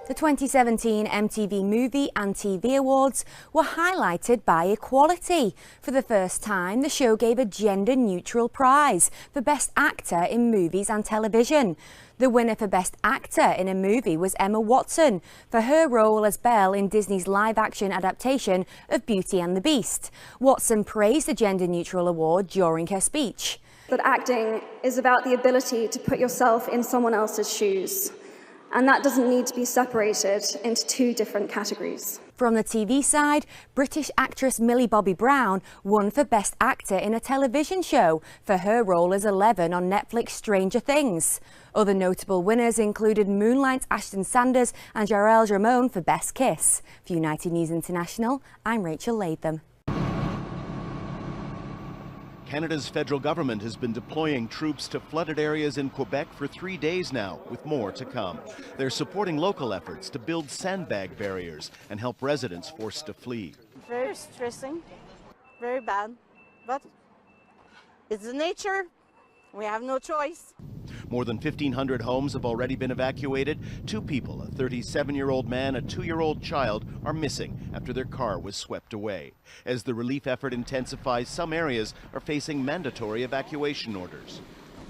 The 2017 MTV Movie and TV Awards were highlighted by equality. For the first time, the show gave a gender-neutral prize for Best Actor in Movies and Television. The winner for Best Actor in a Movie was Emma Watson for her role as Belle in Disney's live-action adaptation of Beauty and the Beast. Watson praised the gender-neutral award during her speech. That acting is about the ability to put yourself in someone else's shoes. And that doesn't need to be separated into two different categories. From the TV side, British actress Millie Bobby Brown won for Best Actor in a television show for her role as Eleven on Netflix Stranger Things. Other notable winners included Moonlight's Ashton Sanders and Jarell Ramon for Best Kiss. For United News International, I'm Rachel Latham. Canada's federal government has been deploying troops to flooded areas in Quebec for 3 days now, with more to come. They're supporting local efforts to build sandbag barriers and help residents forced to flee. Very stressing, very bad, but it's the nature. We have no choice. More than 1,500 homes have already been evacuated. 2 people, a 37-year-old man, a 2-year-old child, are missing after their car was swept away. As the relief effort intensifies, some areas are facing mandatory evacuation orders.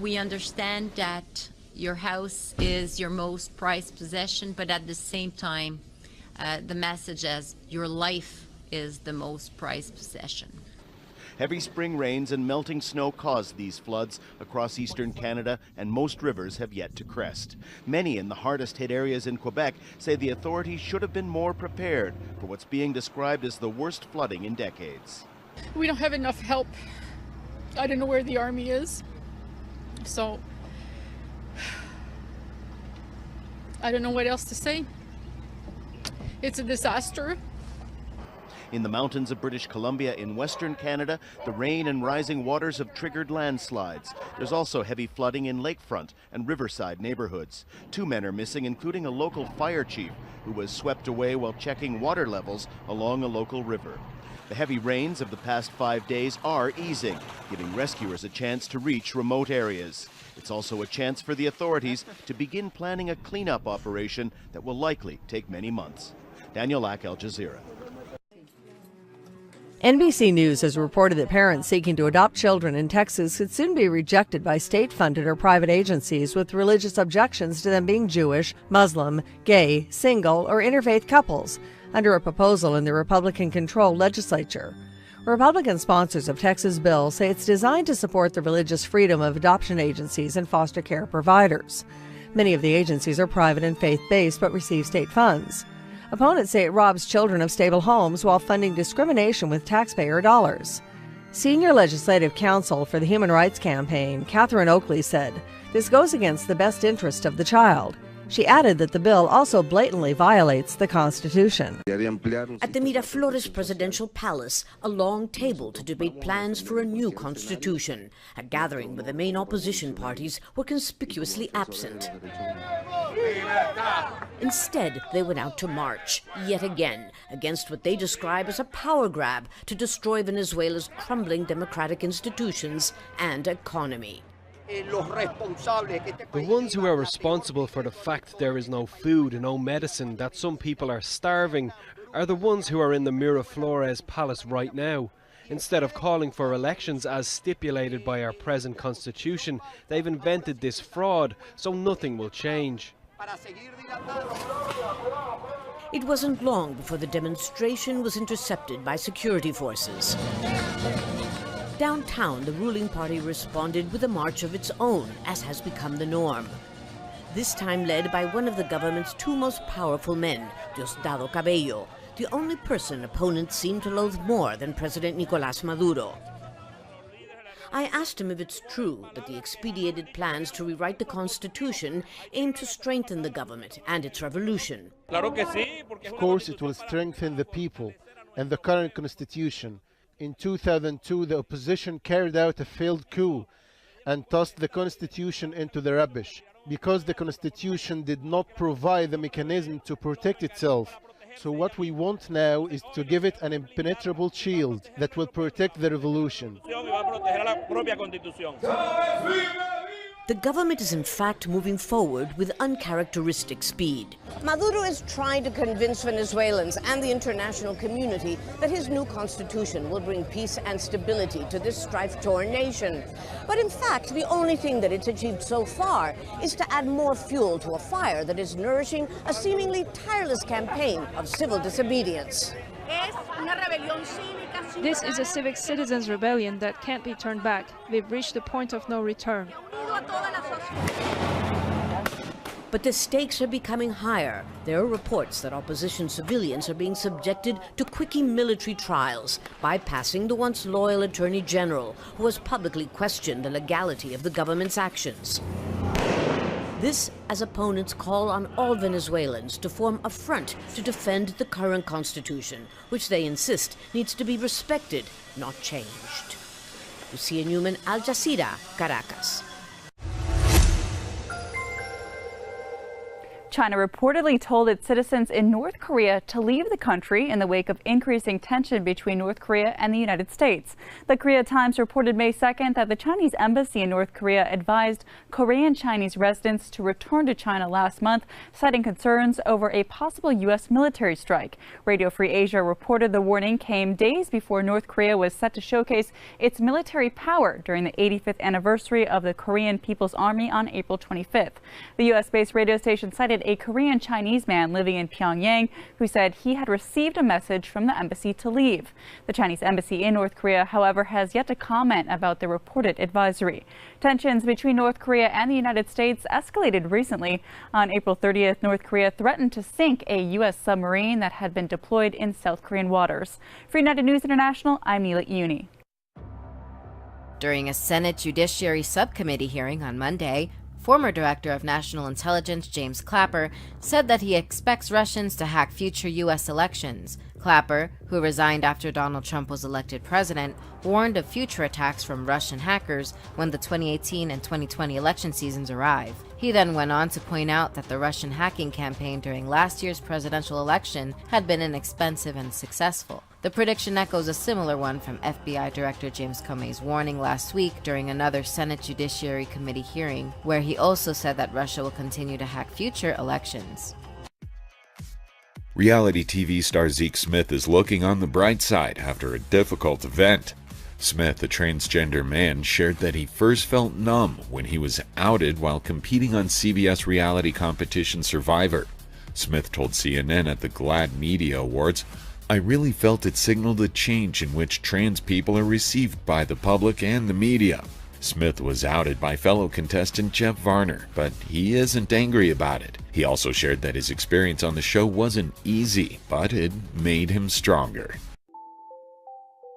We understand that your house is your most prized possession, but at the same time, the message is your life is the most prized possession. Heavy spring rains and melting snow caused these floods across eastern Canada, and most rivers have yet to crest. Many in the hardest hit areas in Quebec say the authorities should have been more prepared for what's being described as the worst flooding in decades. We don't have enough help. I don't know where the army is. So I don't know what else to say. It's a disaster. In the mountains of British Columbia in western Canada, the rain and rising waters have triggered landslides. There's also heavy flooding in lakefront and riverside neighborhoods. 2 men are missing, including a local fire chief who was swept away while checking water levels along a local river. The heavy rains of the past 5 days are easing, giving rescuers a chance to reach remote areas. It's also a chance for the authorities to begin planning a cleanup operation that will likely take many months. Daniel Lack, Al Jazeera. NBC News has reported that parents seeking to adopt children in Texas could soon be rejected by state-funded or private agencies with religious objections to them being Jewish, Muslim, gay, single, or interfaith couples, under a proposal in the Republican-controlled legislature. Republican sponsors of Texas' bill say it's designed to support the religious freedom of adoption agencies and foster care providers. Many of the agencies are private and faith-based but receive state funds. Opponents say it robs children of stable homes while funding discrimination with taxpayer dollars. Senior Legislative Counsel for the Human Rights Campaign, Catherine Oakley, said this goes against the best interest of the child. She added that the bill also blatantly violates the Constitution. At the Miraflores Presidential Palace, a long table to debate plans for a new constitution. A gathering where the main opposition parties were conspicuously absent. Instead, they went out to march, yet again, against what they describe as a power grab to destroy Venezuela's crumbling democratic institutions and economy. The ones who are responsible for the fact there is no food, no medicine, that some people are starving, are the ones who are in the Miraflores Palace right now. Instead of calling for elections as stipulated by our present constitution, they've invented this fraud, so nothing will change. It wasn't long before the demonstration was intercepted by security forces. Downtown, the ruling party responded with a march of its own, as has become the norm. This time led by one of the government's 2 most powerful men, Diosdado Cabello, the only person opponents seem to loathe more than President Nicolás Maduro. I asked him if it's true that the expedited plans to rewrite the Constitution aim to strengthen the government and its revolution. Of course, it will strengthen the people and the current Constitution. In 2002, the opposition carried out a failed coup and tossed the Constitution into the rubbish because the Constitution did not provide the mechanism to protect itself. So what we want now is to give it an impenetrable shield that will protect the revolution. The government is in fact moving forward with uncharacteristic speed. Maduro is trying to convince Venezuelans and the international community that his new constitution will bring peace and stability to this strife-torn nation. But in fact, the only thing that it's achieved so far is to add more fuel to a fire that is nourishing a seemingly tireless campaign of civil disobedience. This is a civic citizens' rebellion that can't be turned back. They've reached the point of no return. But the stakes are becoming higher. There are reports that opposition civilians are being subjected to quickie military trials, bypassing the once loyal Attorney General, who has publicly questioned the legality of the government's actions. This as opponents call on all Venezuelans to form a front to defend the current constitution, which they insist needs to be respected, not changed. Lucia Newman, Al Jazeera, Caracas. China reportedly told its citizens in North Korea to leave the country in the wake of increasing tension between North Korea and the United States. The Korea Times reported May 2nd that the Chinese embassy in North Korea advised Korean Chinese residents to return to China last month, citing concerns over a possible U.S. military strike. Radio Free Asia reported the warning came days before North Korea was set to showcase its military power during the 85th anniversary of the Korean People's Army on April 25th. The U.S.-based radio station cited a Korean Chinese man living in Pyongyang who said he had received a message from the embassy to leave. The Chinese embassy in North Korea, however, has yet to comment about the reported advisory. Tensions between North Korea and the United States escalated recently. On April 30th, North Korea threatened to sink a U.S. submarine that had been deployed in South Korean waters. For United News International, I'm Neela Uni. During a Senate Judiciary Subcommittee hearing on Monday, former Director of National Intelligence James Clapper said that he expects Russians to hack future U.S. elections. Clapper, who resigned after Donald Trump was elected president, warned of future attacks from Russian hackers when the 2018 and 2020 election seasons arrive. He then went on to point out that the Russian hacking campaign during last year's presidential election had been inexpensive and successful. The prediction echoes a similar one from FBI Director James Comey's warning last week during another Senate Judiciary Committee hearing, where he also said that Russia will continue to hack future elections. Reality TV star Zeke Smith is looking on the bright side after a difficult event. Smith, a transgender man, shared that he first felt numb when he was outed while competing on CBS reality competition Survivor. Smith told CNN at the GLAAD Media Awards, "I really felt it signaled a change in which trans people are received by the public and the media." Smith was outed by fellow contestant Jeff Varner, but he isn't angry about it. He also shared that his experience on the show wasn't easy, but it made him stronger.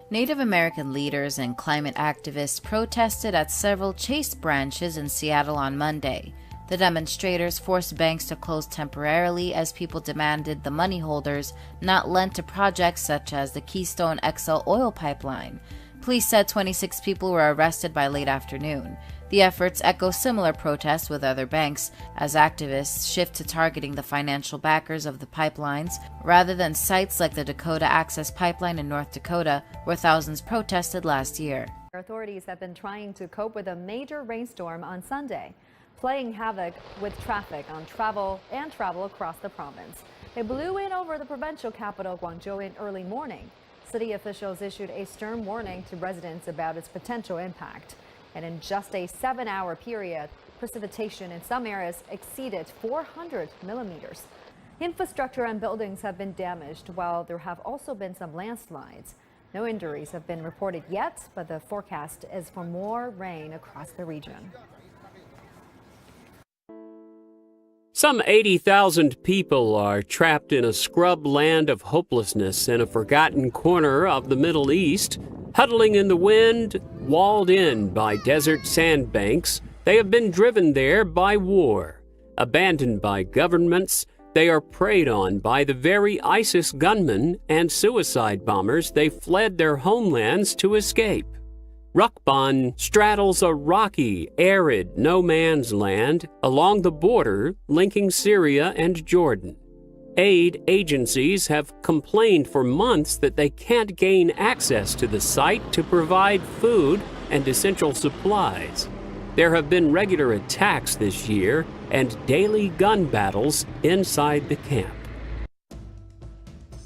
Native American leaders and climate activists protested at several Chase branches in Seattle on Monday. The demonstrators forced banks to close temporarily as people demanded the money holders not lend to projects such as the Keystone XL oil pipeline. Police said 26 people were arrested by late afternoon. The efforts echo similar protests with other banks as activists shift to targeting the financial backers of the pipelines rather than sites like the Dakota Access Pipeline in North Dakota, where thousands protested last year. Authorities have been trying to cope with a major rainstorm on Sunday, playing havoc with traffic on travel across the province. It blew in over the provincial capital, Guangzhou, in early morning. City officials issued a stern warning to residents about its potential impact. And in just a 7-hour period, precipitation in some areas exceeded 400 millimeters. Infrastructure and buildings have been damaged, while there have also been some landslides. No injuries have been reported yet, but the forecast is for more rain across the region. Some 80,000 people are trapped in a scrub land of hopelessness in a forgotten corner of the Middle East. Huddling in the wind, walled in by desert sandbanks, they have been driven there by war. Abandoned by governments, they are preyed on by the very ISIS gunmen and suicide bombers they fled their homelands to escape. Rukban straddles a rocky, arid no-man's land along the border linking Syria and Jordan. Aid agencies have complained for months that they can't gain access to the site to provide food and essential supplies. There have been regular attacks this year and daily gun battles inside the camp.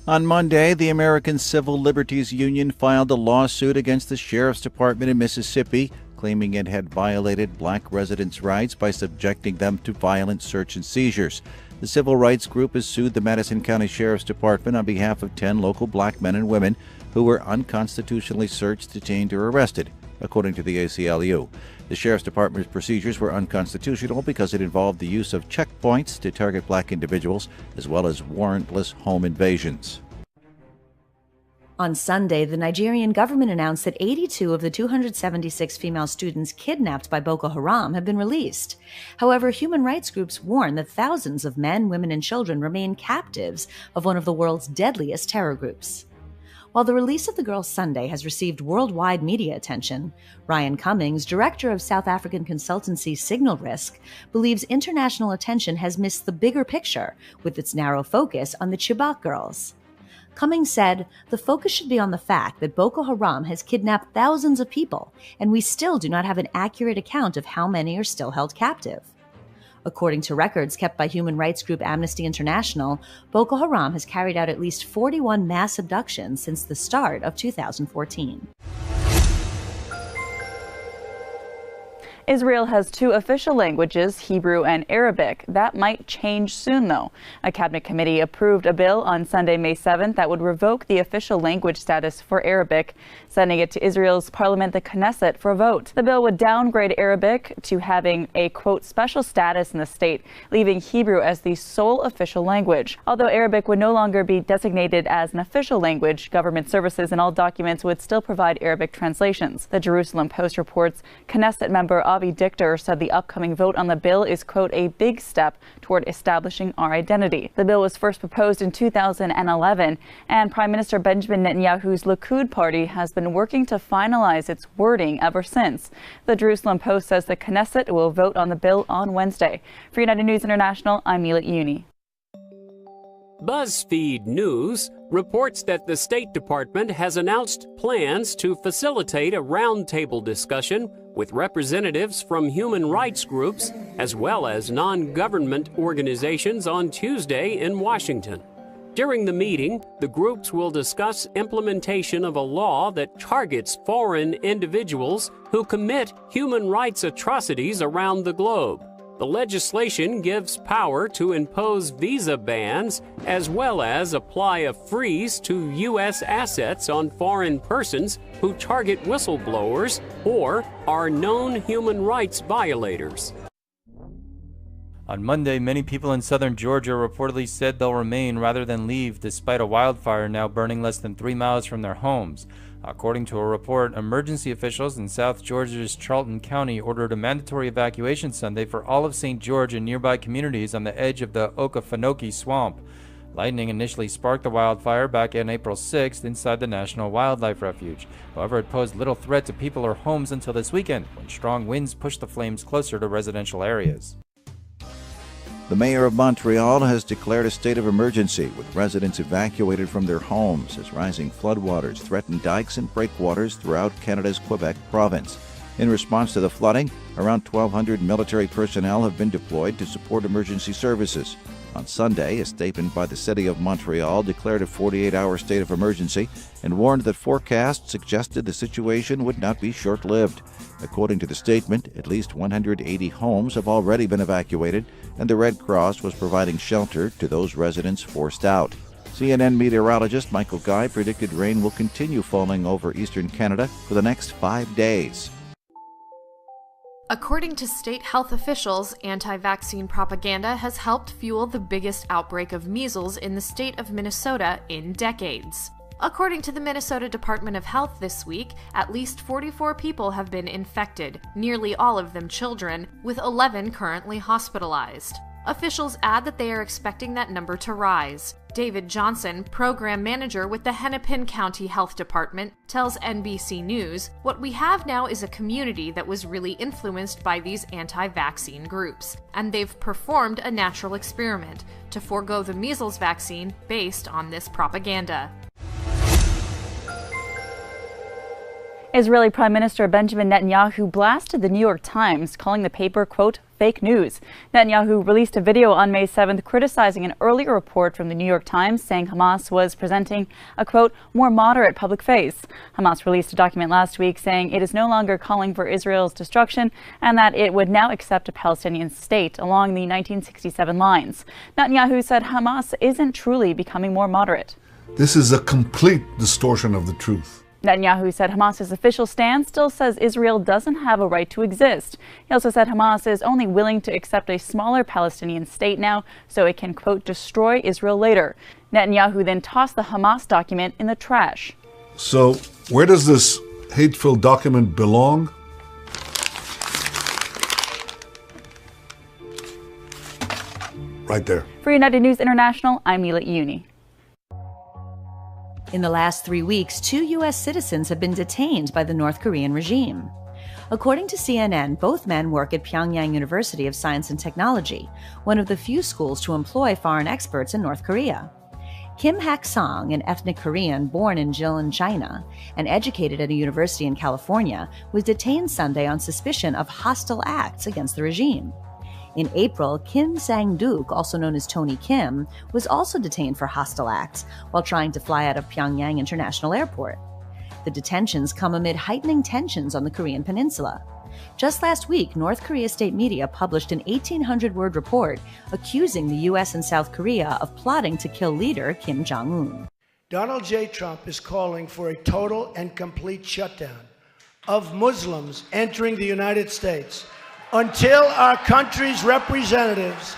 On Monday, the American Civil Liberties Union filed a lawsuit against the Sheriff's Department in Mississippi, claiming it had violated black residents' rights by subjecting them to violent search and seizures. The civil rights group has sued the Madison County Sheriff's Department on behalf of 10 local black men and women who were unconstitutionally searched, detained, or arrested, according to the ACLU. The Sheriff's Department's procedures were unconstitutional because it involved the use of checkpoints to target black individuals, as well as warrantless home invasions. On Sunday, the Nigerian government announced that 82 of the 276 female students kidnapped by Boko Haram have been released. However, human rights groups warn that thousands of men, women, and children remain captives of one of the world's deadliest terror groups. While the release of the girls Sunday has received worldwide media attention, Ryan Cummings, director of South African consultancy Signal Risk, believes international attention has missed the bigger picture with its narrow focus on the Chibok girls. Cummings said, "The focus should be on the fact that Boko Haram has kidnapped thousands of people, and we still do not have an accurate account of how many are still held captive." According to records kept by human rights group Amnesty International, Boko Haram has carried out at least 41 mass abductions since the start of 2014. Israel has two official languages, Hebrew and Arabic. That might change soon, though. A cabinet committee approved a bill on Sunday, May 7th, that would revoke the official language status for Arabic, sending it to Israel's parliament, the Knesset, for a vote. The bill would downgrade Arabic to having a, quote, special status in the state, leaving Hebrew as the sole official language. Although Arabic would no longer be designated as an official language, government services and all documents would still provide Arabic translations. The Jerusalem Post reports Knesset member Avi Dichter said the upcoming vote on the bill is, quote, a big step toward establishing our identity. The bill was first proposed in 2011, and Prime Minister Benjamin Netanyahu's Likud party has been working to finalize its wording ever since. The Jerusalem Post says the Knesset will vote on the bill on Wednesday. For United News International, I'm Milat Uni. BuzzFeed News reports that the State Department has announced plans to facilitate a roundtable discussion with representatives from human rights groups as well as non-government organizations on Tuesday in Washington. During the meeting, the groups will discuss implementation of a law that targets foreign individuals who commit human rights atrocities around the globe. The legislation gives power to impose visa bans as well as apply a freeze to U.S. assets on foreign persons who target whistleblowers or are known human rights violators. On Monday, many people in southern Georgia reportedly said they'll remain rather than leave despite a wildfire now burning less than 3 miles from their homes. According to a report, emergency officials in South Georgia's Charlton County ordered a mandatory evacuation Sunday for all of St. George and nearby communities on the edge of the Okefenokee Swamp. Lightning initially sparked the wildfire back on April 6th inside the National Wildlife Refuge. However, it posed little threat to people or homes until this weekend, when strong winds pushed the flames closer to residential areas. The mayor of Montreal has declared a state of emergency, with residents evacuated from their homes as rising floodwaters threaten dikes and breakwaters throughout Canada's Quebec province. In response to the flooding, around 1,200 military personnel have been deployed to support emergency services. On Sunday, a statement by the City of Montreal declared a 48-hour state of emergency and warned that forecasts suggested the situation would not be short-lived. According to the statement, at least 180 homes have already been evacuated, and the Red Cross was providing shelter to those residents forced out. CNN meteorologist Michael Guy predicted rain will continue falling over eastern Canada for the next 5 days. According to state health officials, anti-vaccine propaganda has helped fuel the biggest outbreak of measles in the state of Minnesota in decades. According to the Minnesota Department of Health this week, at least 44 people have been infected, nearly all of them children, with 11 currently hospitalized. Officials add that they are expecting that number to rise. David Johnson, program manager with the Hennepin County Health Department, tells NBC News, "What we have now is a community that was really influenced by these anti-vaccine groups, and they've performed a natural experiment to forego the measles vaccine based on this propaganda." Israeli Prime Minister Benjamin Netanyahu blasted the New York Times, calling the paper, quote, fake news. Netanyahu released a video on May 7th criticizing an earlier report from the New York Times saying Hamas was presenting a, quote, more moderate public face. Hamas released a document last week saying it is no longer calling for Israel's destruction and that it would now accept a Palestinian state along the 1967 lines. Netanyahu said Hamas isn't truly becoming more moderate. This is a complete distortion of the truth. Netanyahu said Hamas's official stance still says Israel doesn't have a right to exist. He also said Hamas is only willing to accept a smaller Palestinian state now so it can, quote, destroy Israel later. Netanyahu then tossed the Hamas document in the trash. So where does this hateful document belong? Right there. For United News International, I'm Mila Iouni. In the last 3 weeks, 2 U.S. citizens have been detained by the North Korean regime. According to CNN, both men work at Pyongyang University of Science and Technology, one of the few schools to employ foreign experts in North Korea. Kim Hak-song, an ethnic Korean born in Jilin, China, and educated at a university in California, was detained Sunday on suspicion of hostile acts against the regime. In April, Kim Sang-duk, also known as Tony Kim, was also detained for hostile acts while trying to fly out of Pyongyang International Airport. The detentions come amid heightening tensions on the Korean peninsula. Just last week, North Korea state media published an 1,800-word report accusing the U.S. and South Korea of plotting to kill leader Kim Jong-un. Donald J. Trump is calling for a total and complete shutdown of Muslims entering the United States until our country's representatives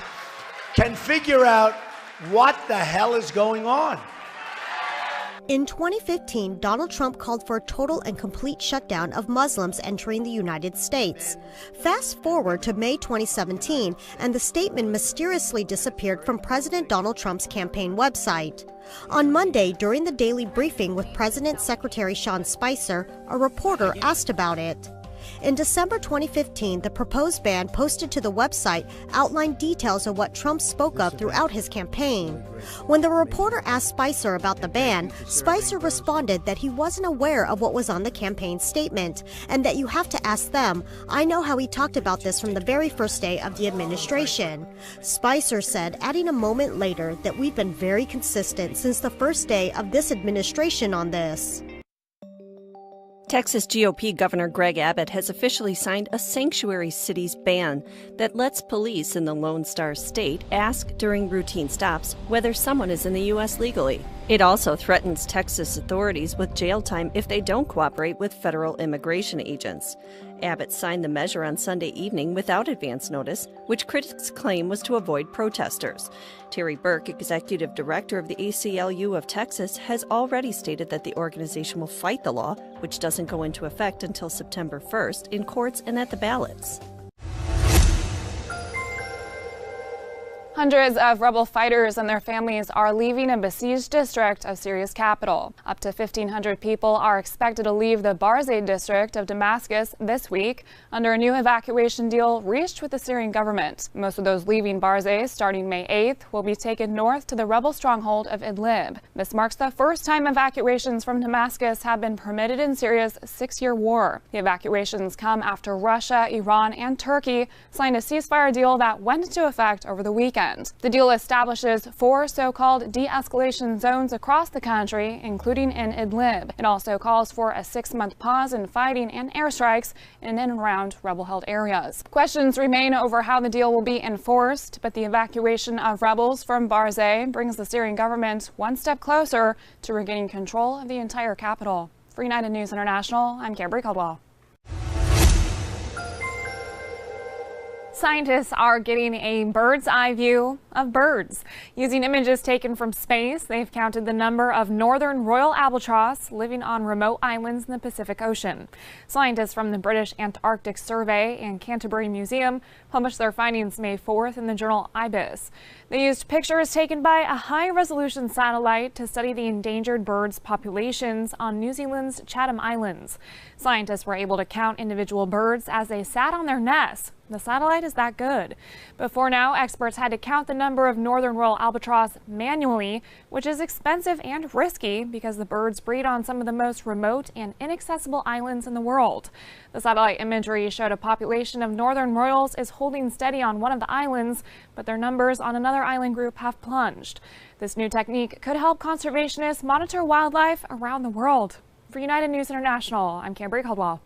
can figure out what the hell is going on. In 2015, Donald Trump called for a total and complete shutdown of Muslims entering the United States. Fast forward to May 2017, and the statement mysteriously disappeared from President Donald Trump's campaign website. On Monday, during the daily briefing with President Secretary Sean Spicer, a reporter asked about it. In December 2015, the proposed ban posted to the website outlined details of what Trump spoke of throughout his campaign. When the reporter asked Spicer about the ban, Spicer responded that he wasn't aware of what was on the campaign statement and that you have to ask them. I know how he talked about this from the very first day of the administration. Spicer said, adding a moment later, that we've been very consistent since the first day of this administration on this. Texas GOP Governor Greg Abbott has officially signed a sanctuary cities ban that lets police in the Lone Star State ask during routine stops whether someone is in the U.S. legally. It also threatens Texas authorities with jail time if they don't cooperate with federal immigration agents. Abbott signed the measure on Sunday evening without advance notice, which critics claim was to avoid protesters. Terry Burke, executive director of the ACLU of Texas, has already stated that the organization will fight the law, which doesn't go into effect until September 1st, in courts and at the ballots. Hundreds of rebel fighters and their families are leaving a besieged district of Syria's capital. Up to 1,500 people are expected to leave the Barzeh district of Damascus this week under a new evacuation deal reached with the Syrian government. Most of those leaving Barzeh starting May 8th will be taken north to the rebel stronghold of Idlib. This marks the first time evacuations from Damascus have been permitted in Syria's 6-year war. The evacuations come after Russia, Iran, and Turkey signed a ceasefire deal that went into effect over the weekend. The deal establishes 4 so-called de-escalation zones across the country, including in Idlib. It also calls for a 6-month pause in fighting and airstrikes in and around rebel-held areas. Questions remain over how the deal will be enforced, but the evacuation of rebels from Barzeh brings the Syrian government one step closer to regaining control of the entire capital. For United News International, I'm Kimberly Caldwell. Scientists are getting a bird's eye view of birds. Using images taken from space, they've counted the number of northern royal albatross living on remote islands in the Pacific Ocean. Scientists from the British Antarctic Survey and Canterbury Museum published their findings May 4th in the journal IBIS. They used pictures taken by a high-resolution satellite to study the endangered birds' populations on New Zealand's Chatham Islands. Scientists were able to count individual birds as they sat on their nests, The satellite is that good. Before now, experts had to count the number of northern royal albatross manually, which is expensive and risky because the birds breed on some of the most remote and inaccessible islands in the world. The satellite imagery showed a population of northern royals is holding steady on one of the islands, but their numbers on another island group have plunged. This new technique could help conservationists monitor wildlife around the world. For United News International, I'm Camberry Caldwell.